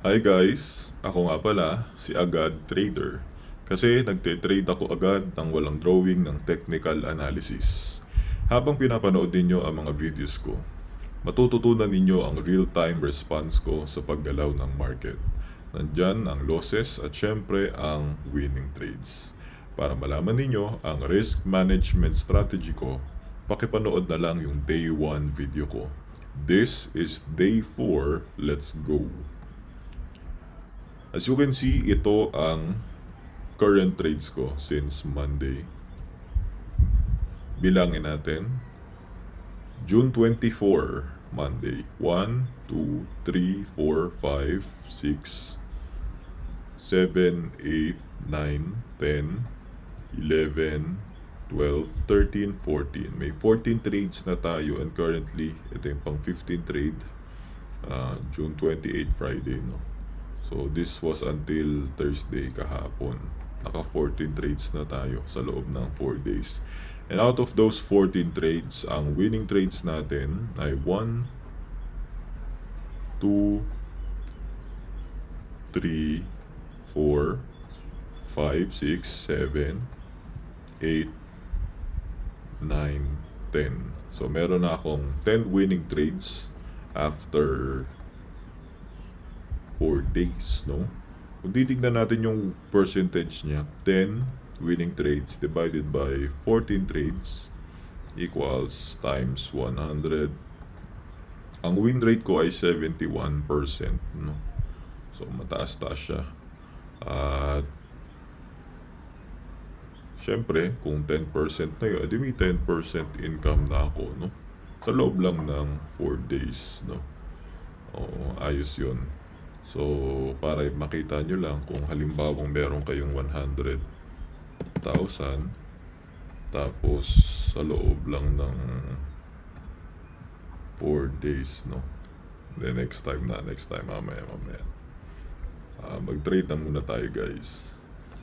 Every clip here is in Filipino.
Hi guys, ako nga pala si Agad Trader. Kasi nagte-trade ako agad ng walang drawing ng technical analysis. Habang pinapanood ninyo ang mga videos ko, matututunan ninyo ang real-time response ko sa paggalaw ng market. Nandyan ang losses at syempre ang winning trades. Para malaman ninyo ang risk management strategy ko, pakipanood na lang yung day 1 video ko. This is day 4, let's go! As you can see, ito ang current trades ko since Monday. Bilangin natin. June 24, Monday. 1, 2, 3, 4, 5, 6, 7, 8, 9, 10, 11, 12, 13, 14. May 14 trades na tayo and currently, ito yung pang 15 trade. June 28, Friday, no? So this was until Thursday kahapon. Naka 14 trades na tayo sa loob ng 4 days. And out of those 14 trades, ang winning trades natin ay 1, 2, 3, 4, 5, 6, 7, 8, 9, 10. So meron na akong 10 winning trades after 4 days, no? Kung titignan natin yung percentage niya, 10 winning trades divided by 14 trades equals times 100. Ang win rate ko ay 71%, no? So mataas-taas siya. At syempre, kung 10% na yun, edi may 10% income na ako, no? Sa loob lang ng 4 days, no? O, ayos yun. So, para makita nyo lang kung halimbawang meron kayong 100,000 tapos sa loob lang ng 4 days, no? Then next time, mamaya. Mag-trade na muna tayo, guys.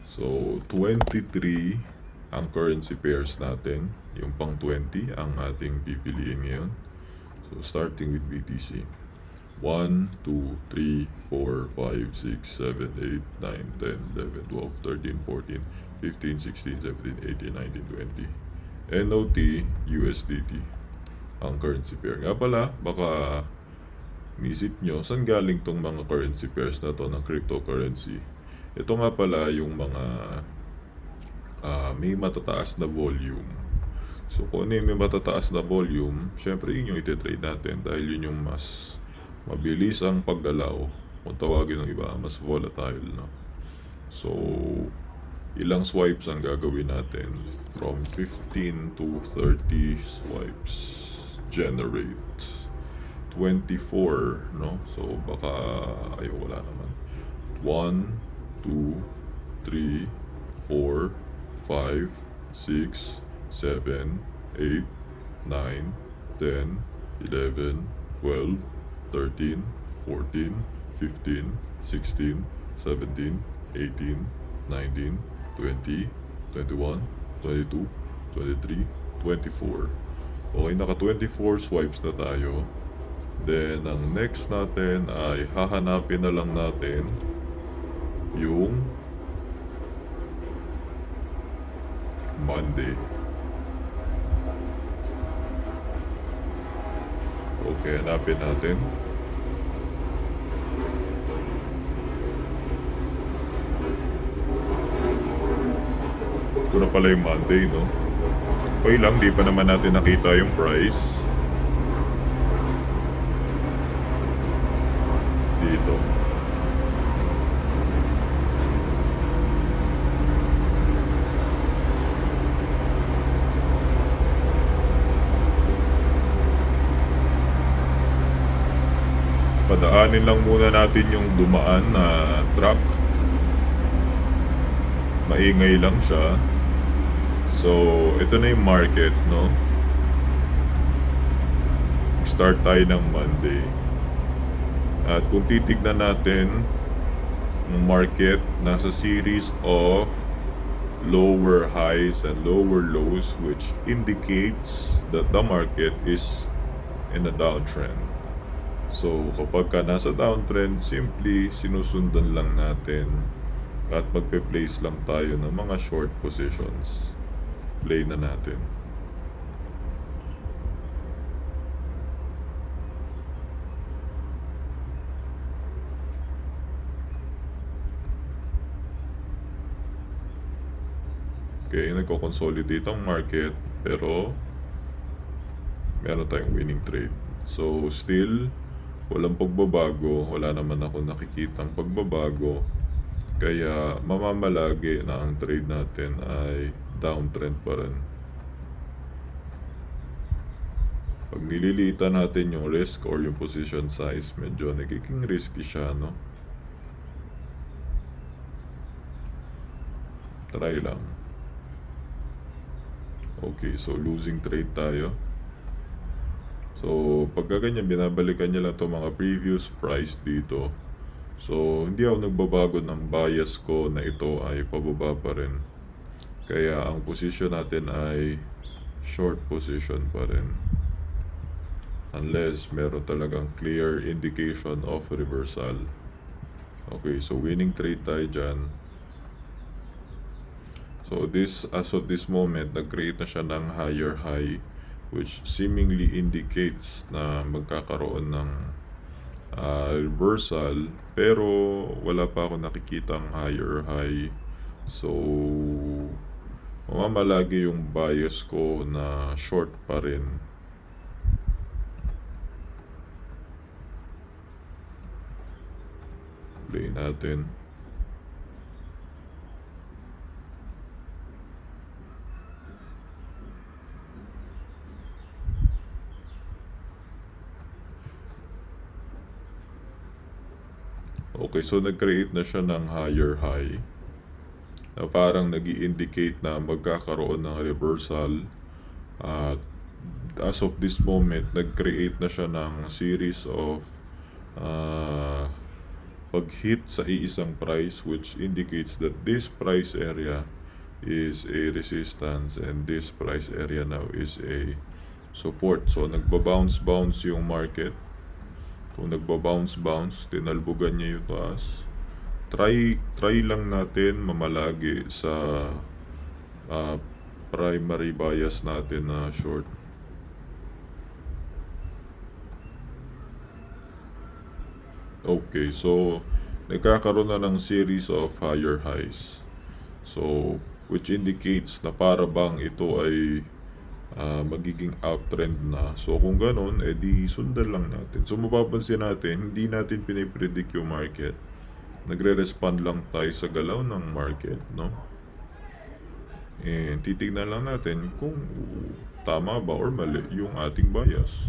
So, 23 ang currency pairs natin. Yung pang 20 ang ating pipiliin ngayon. So, starting with BTC. 1, 2, 3, 4, 5, 6, 7, 8, 9, 10, 11, 12, 13, 14, 15, 16, 17, 18, 19, 20. NOT USDT ang currency pair. Nga pala, baka nisip nyo, saan galing tong mga currency pairs na to ng cryptocurrency? Ito nga pala yung mga may matataas na volume. So kung ano yung may matataas na volume, syempre yun yung ititrade natin dahil yun yung mas mabilis ang paggalaw, kung tawagin ng iba, mas volatile, no? So, ilang swipes ang gagawin natin? From 15 to 30 swipes. Generate 24, no? So, baka, wala naman. 1, 2, 3, 4, 5, 6, 7, 8, 9, 10, 11, 12, 13, 14, 15, 16, 17, 18, 19, 20, 21, 22, 23, 24. Okay, naka 24 swipes na tayo. Then, ang next natin ay hahanapin na lang natin yung Monday. Okay, hanapin natin. Ito na pala yung Monday, no? Okay lang, di pa naman natin nakita yung price. Dito. Padaanin lang muna natin yung dumaan na truck. Maingay lang siya. So, ito na yung market, no? Start tayo ng Monday. At kung titignan natin, ang market nasa series of lower highs and lower lows, which indicates that the market is in a downtrend. So, kapag ka nasa downtrend, simply sinusundan lang natin at magpe-place lang tayo ng mga short positions. Play na natin. Okay, nagko-consolidate ang market pero meron tayong winning trade. So, still, walang pagbabago. Wala naman ako nakikitang pagbabago. Kaya, mamamalagi na ang trade natin ay downtrend pa rin. Pag nililitan natin yung risk or yung position size, medyo nagiging risky siya, no? Try lang. Okay, so losing trade tayo. So, pagka ganyan, binabalikan niya lang itong mga previous price dito. So, hindi ako nagbabago ng bias ko na ito ay pababa pa rin. Kaya, ang position natin ay short position pa rin. Unless meron talagang clear indication of reversal. Okay, so winning trade tayo dyan. So, as of this moment, nag-create na siya ng higher high, which seemingly indicates na magkakaroon ng reversal, pero wala pa ako nakikitang higher high. So, mamamalagi yung bias ko na short pa rin. Play natin. Okay, so nag-create na siya ng higher high na parang nag-i-indicate na magkakaroon ng reversal. At as of this moment, nag-create na siya ng series of pag-hit sa iisang price, which indicates that this price area is a resistance and this price area now is a support. So nagba-bounce yung market. Kung nagba-bounce, tinalbugan niya yung taas. Try lang natin mamalagi sa primary bias natin na short. Okay, so nagkakaroon na ng series of higher highs. So, which indicates na para bang ito ay magiging uptrend na. So, kung ganun, edi sundan lang natin. So, mapapansin natin, hindi natin pinipredict yung market. Nagre-respond lang tayo sa galaw ng market, no? And titignan lang natin kung tama ba or mali yung ating bias.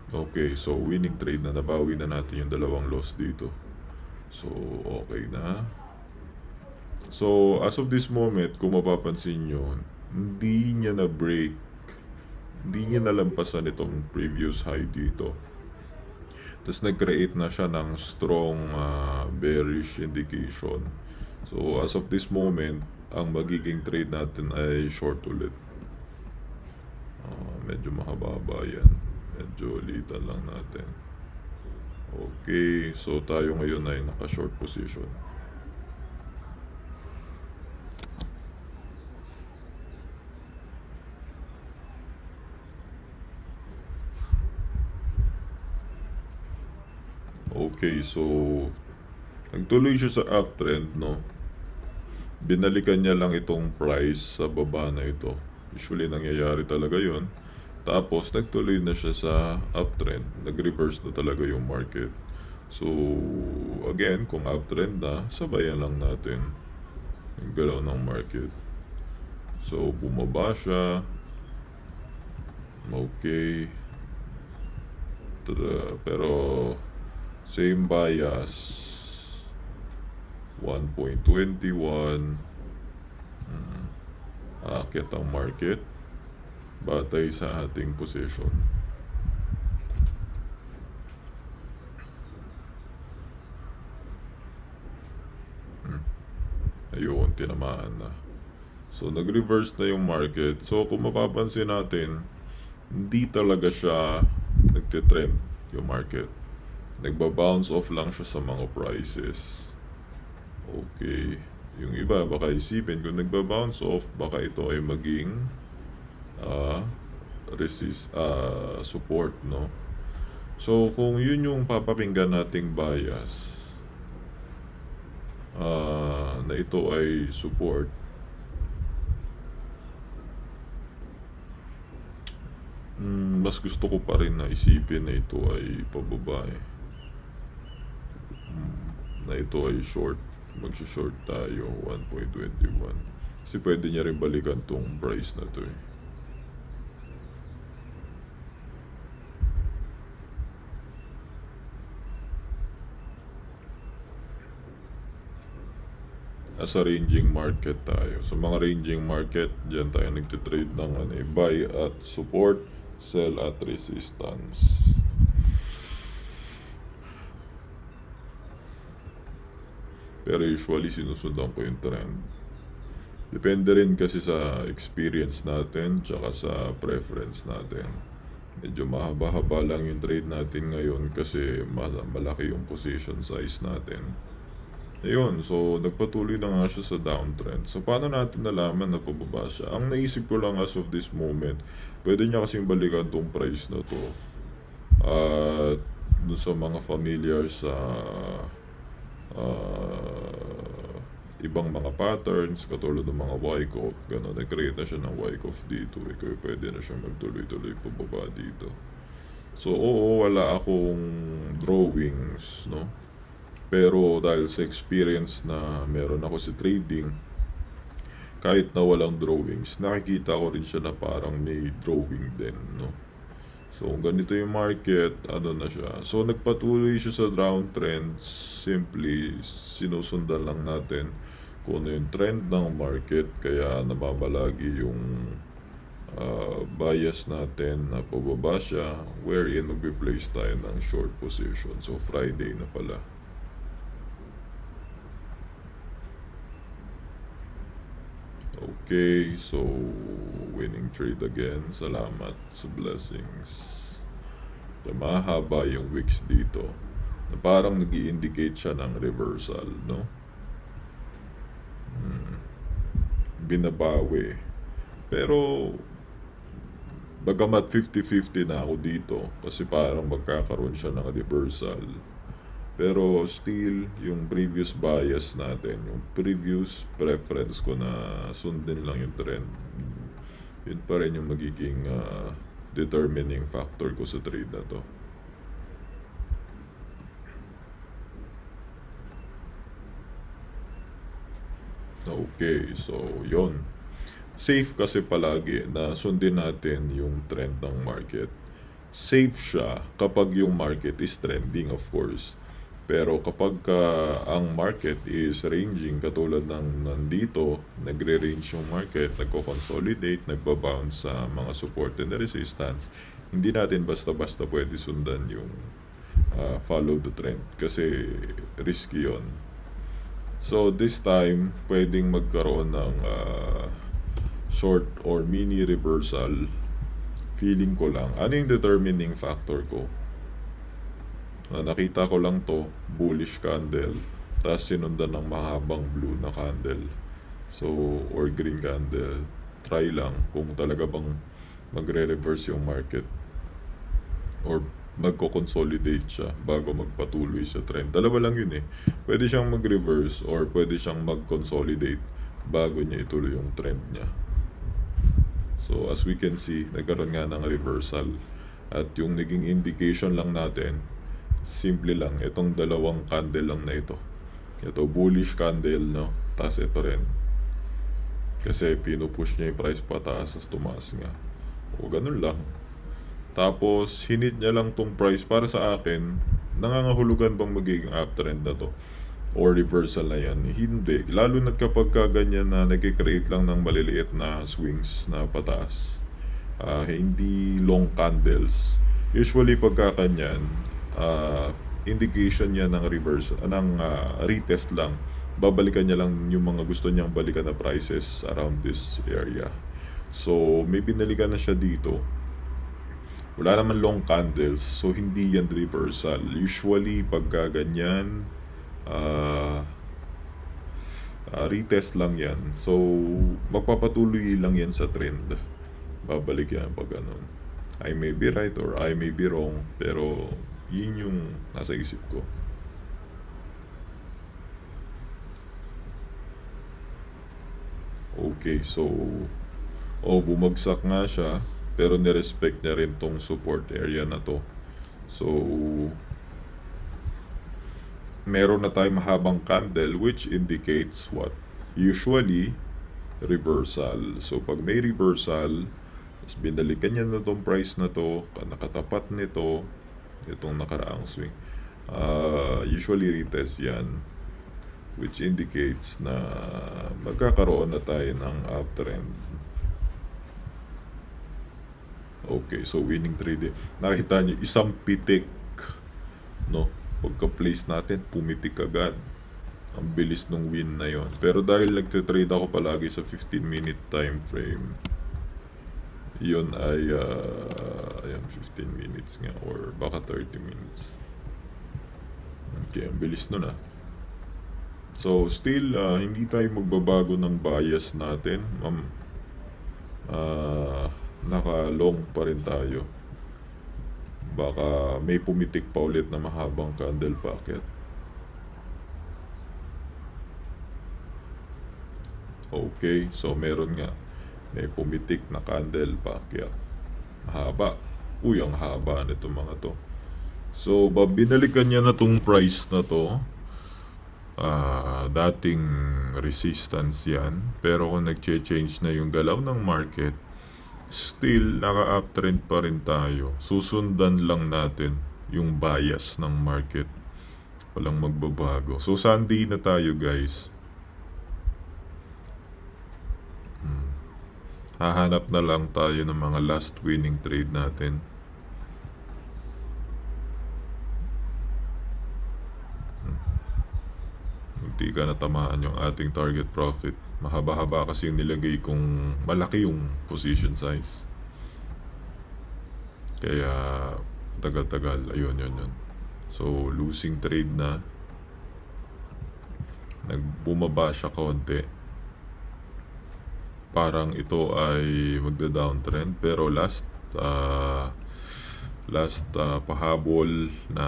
Okay, so winning trade na, nabawi na natin yung dalawang loss dito. So, okay na. So, as of this moment, kung mapapansin nyo, hindi niya na-break, hindi niya nalampasan itong previous high dito. Tapos nag-create na siya ng strong bearish indication. So, as of this moment, ang magiging trade natin ay short ulit. Medyo mahaba yan. Medyo litan lang natin. Okay, so tayo ngayon ay naka-short position. Okay, so nagtuloy siya sa uptrend, no? Binalikan niya lang itong price sa baba na ito. Usually nangyayari talaga yon. Tapos nagtuloy na siya sa uptrend. Nag-reverse na talaga yung market. So, again, kung uptrend na, sabayan lang natin yung galaw ng market. So, bumaba siya. Okay. Pero same bias, 1.21. Aakyat ang market batay sa ating position. Ayun, tinamaan na. So, nag-reverse na yung market. So, kung mapapansin natin, hindi talaga siya nagtitrend. yung market. Nagba-bounce off lang siya sa mga prices. Okay. Yung iba, baka isipin, kung nagba-bounce off, baka ito ay maging ah, support, no? So, kung yun yung papakinggan nating bias, na ito ay support, mas gusto ko pa rin na isipin na ito ay pababa eh. Na ito ay short. Mag-short tayo 1.21. Kasi pwede niya rin balikan tong price na to eh. As a ranging market tayo. Sa mga ranging market, dyan tayo nagtitrade ng buy at support, sell at resistance. Pero usually sinusundan ko yung trend. Depende rin kasi sa experience natin tsaka sa preference natin. Medyo mahaba-haba lang yung trade natin ngayon kasi malaki yung position size natin. Ayun, so nagpatuloy na nga siya sa downtrend. So paano natin nalaman na pababa siya? Ang naisip ko lang as of this moment, pwede niya kasing balikan tong price na to. At dun sa mga familiar sa ibang mga patterns, katulad ng mga Wyckoff, gano'n, nag-create na siya ng Wyckoff dito. Ikaw pwede na siya magtuloy-tuloy pababa dito. So oo, wala akong drawings, no? Pero dahil sa experience na meron ako sa trading, kahit na walang drawings, nakikita ko rin siya na parang may drawing din, no? So, ganito yung market, ano na siya. So, nagpatuloy siya sa downtrend. Simply, sinusundan lang natin kung ano yung trend ng market. Kaya namamalagi yung bias natin na pababa siya, wherein magpe-place tayo ng short position. So, Friday na pala. Okay, so winning trade again. Salamat sa blessings. Mahaba yung wicks dito. Na parang nag-i-indicate siya ng reversal, no? Binabawi. Pero bagamat 50-50 na ako dito kasi parang magkakaroon siya ng reversal. Pero still, yung previous bias natin, yung previous preference ko na sundin lang yung trend, yun pa rin yung magiging determining factor ko sa trade na to. Okay, so yon. Safe kasi palagi na sundin natin yung trend ng market. Safe siya kapag yung market is trending, of course. Pero kapag ang market is ranging, katulad ng nandito, nagre-range yung market, nagko-consolidate, nagbabounce sa mga support and resistance, hindi natin basta-basta pwede sundan yung follow the trend kasi risky yon. So this time, pwedeng magkaroon ng short or mini reversal. Feeling ko lang. Ano yung determining factor ko? Nakita ko lang to, bullish candle, tapos sinundan ng mahabang blue na candle. So, or green candle. Try lang kung talaga bang magre-reverse yung market or magko-consolidate siya bago magpatuloy sa trend. Dalawa lang yun eh. Pwede siyang mag-reverse or pwede siyang mag-consolidate bago niya ituloy yung trend niya. So, as we can see, nagkaroon nga ng reversal. At yung naging indication lang natin, simple lang, itong dalawang candle lang na ito. Ito, bullish candle, no? Tapos ito rin. Kasi pinupush niya yung price pataas, tapos tumaas nga. O, ganun lang. Tapos, hinit niya lang tong price. Para sa akin, nangangahulugan bang magiging uptrend na to? Or reversal na yan? Hindi. Lalo na kapag ganyan na nag-create lang ng maliliit na swings na pataas. Hindi long candles. Usually, pagka kanyan, indication niya ng reverse, ng retest lang. Babalikan niya lang yung mga gusto niyang balikan na prices around this area. So, may binalikan na siya dito. wala naman long candles, so hindi yan reversal. Usually pagka ganyan, ah retest lang yan. So magpapatuloy lang yan sa trend. Babalik yan pag ganun. I may be right or I may be wrong, pero yun yung nasa isip ko. Okay, so bumagsak nga siya, pero nirespect niya rin tong support area na to. So meron na tayong mahabang candle, which indicates what? Usually reversal. So pag may reversal, mas binalikan niya na tong price na to, nakatapat nito itong nakaraang swing, usually retest yan, which indicates na magkakaroon na tayo ng uptrend. Okay, so winning trade. Nakita niyo isang pitik, no? Pagka-place natin, pumitik agad. Ang bilis nung win na yon. Pero dahil nagte-trade ako palagi sa 15-minute time frame, yun ay ayan, 15 minutes nga or baka 30 minutes. Okay, ang bilis nun ah. So still hindi tayo magbabago ng bias natin. Naka-long pa rin tayo. Baka may pumitik pa ulit na mahabang candle packet. Okay, so meron nga. May pumitik na candle packet. Mahaba. Uy, ang haba nito mga to. So, binalikan niya na tong price na to. Dating resistance yan. Pero kung nag-change na yung galaw ng market, still naka-uptrend pa rin tayo. Susundan lang natin yung bias ng market. Walang magbabago. So Sunday na tayo guys. Hahanap na lang tayo ng mga last winning trade natin. Hindi ka natamaan yung ating target profit. Mahaba-haba kasi yung nilagay kong malaki yung position size. Kaya tagal-tagal. Ayun. So losing trade na. Nagbumaba siya konti. Parang ito ay magda-downtrend, pero last pahabol na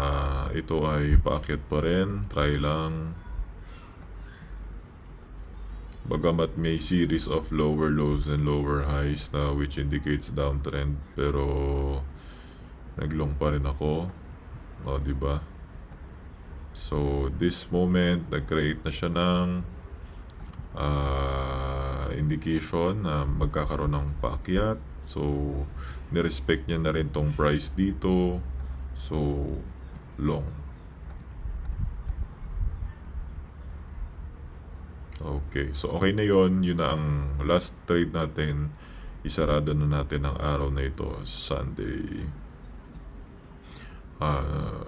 ito ay paakyat pa rin. Try lang. Bagamat may series of lower lows and lower highs na which indicates downtrend, pero naglong pa rin ako. Diba? So this moment nag-create na siya ng indication na magkakaroon ng paakyat. So nirespect niya na rin tong price dito. So long. Okay, so okay na yon. Yun na ang last trade natin. Isarado na natin ang araw na ito, Sunday.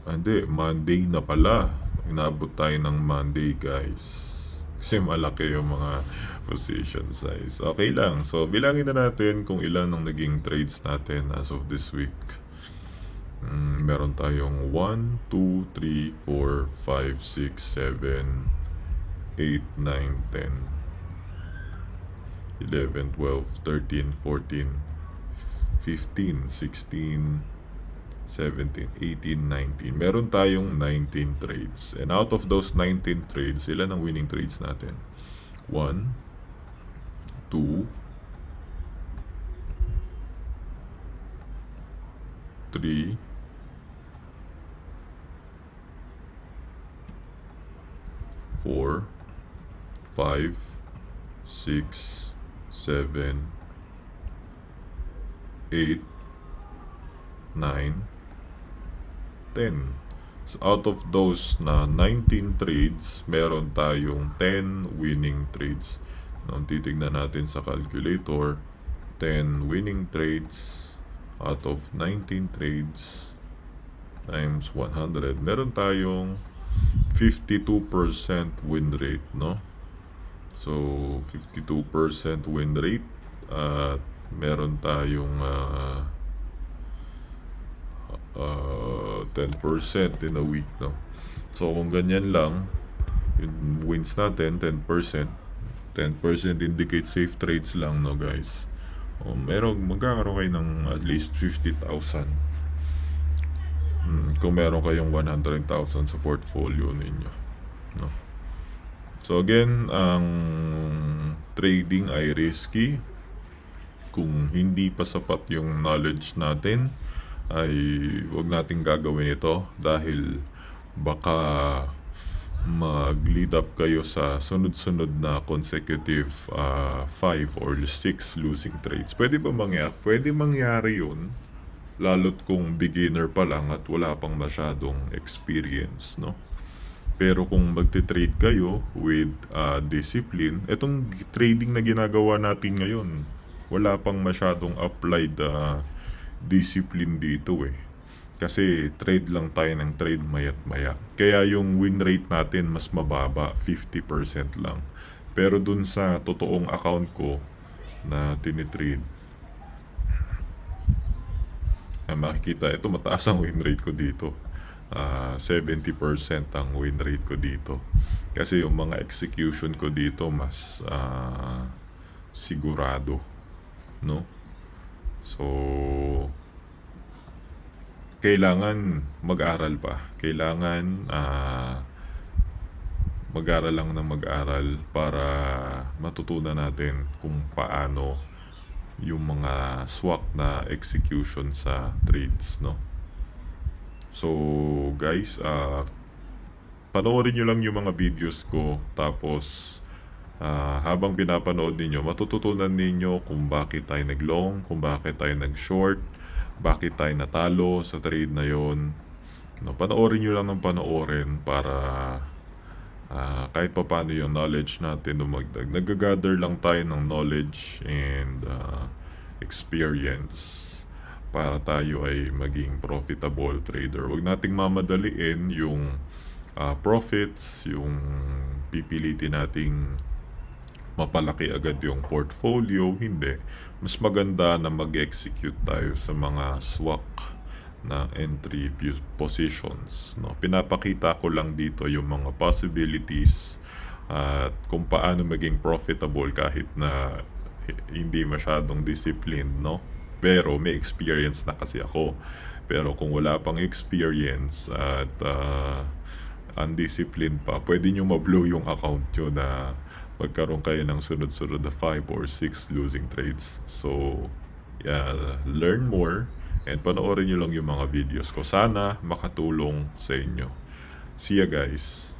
Hindi, Monday na pala. Inabot tayo ng Monday guys. Kasi malaki yung mga position size. Okay lang. So bilangin na natin kung ilan ang naging trades natin as of this week. Meron tayong 1, 2, 3, 4, 5, 6, 7, 8, 9, 10, 11, 12, 13, 14, 15, 16, 17, 18, 19. Meron tayong 19 trades. And out of those 19 trades, ilan ang winning trades natin? 1, 2, 3, 4, 5, 6, 7, 8, 9, 10. So out of those na 19 trades, meron tayong 10 winning trades. Nung titignan natin sa calculator, 10 winning trades out of 19 trades times 100. Meron tayong 52% win rate, no? So 52% win rate at meron tayong 10% in a week, no? So kung ganyan lang yung wins natin, 10%. 10% indicate safe trades lang, no guys? Magkakaroon kayo ng at least 50,000. Kung meron kayong 100,000 sa portfolio ninyo, no? So again, ang trading ay risky. Kung hindi pa sapat yung knowledge natin, ay huwag nating gagawin ito dahil baka mag-lead up kayo sa sunod-sunod na consecutive 5 or 6 losing trades. Pwede ba mangyari? Pwede mangyari yun, lalo't kung beginner pa lang at wala pang masyadong experience, no? Pero kung magte-trade kayo with discipline, itong trading na ginagawa natin ngayon, wala pang masyadong applied discipline dito eh. Kasi trade lang tayo ng trade mayat maya. Kaya yung win rate natin mas mababa, 50% lang. Pero dun sa totoong account ko na tinitrade, makikita, ito mataas ang win rate ko dito. 70% ang win rate ko dito. Kasi yung mga execution ko dito mas sigurado, no? So kailangan mag-aral pa. Kailangan mag-aral lang ng mag-aral para matutunan natin kung paano yung mga swak na execution sa trades, no? So guys, panoorin nyo lang yung mga videos ko, tapos habang pinapanood ninyo, matututunan ninyo kung bakit tayo nag-long, kung bakit tayo nag-short, bakit tayo natalo sa trade na yon. No, panoorin nyo lang ng panoorin para kahit pa paano yung knowledge natin dumagdag. Nag-gather lang tayo ng knowledge and experience para tayo ay maging profitable trader. Huwag nating mamadaliin yung profits, yung pipilitin nating mapalaki agad yung portfolio. Hindi. Mas maganda na mag-execute tayo sa mga swak na entry positions, no? Pinapakita ko lang dito yung mga possibilities at kung paano maging profitable kahit na hindi masyadong disciplined, no? Pero may experience na kasi ako. Pero kung wala pang experience at undisciplined pa, pwede nyo ma-blow yung account nyo na magkaroon kayo ng sunod-sunod na 5 or 6 losing trades. So, yeah, learn more and panoorin nyo lang yung mga videos ko. Sana makatulong sa inyo. See ya guys!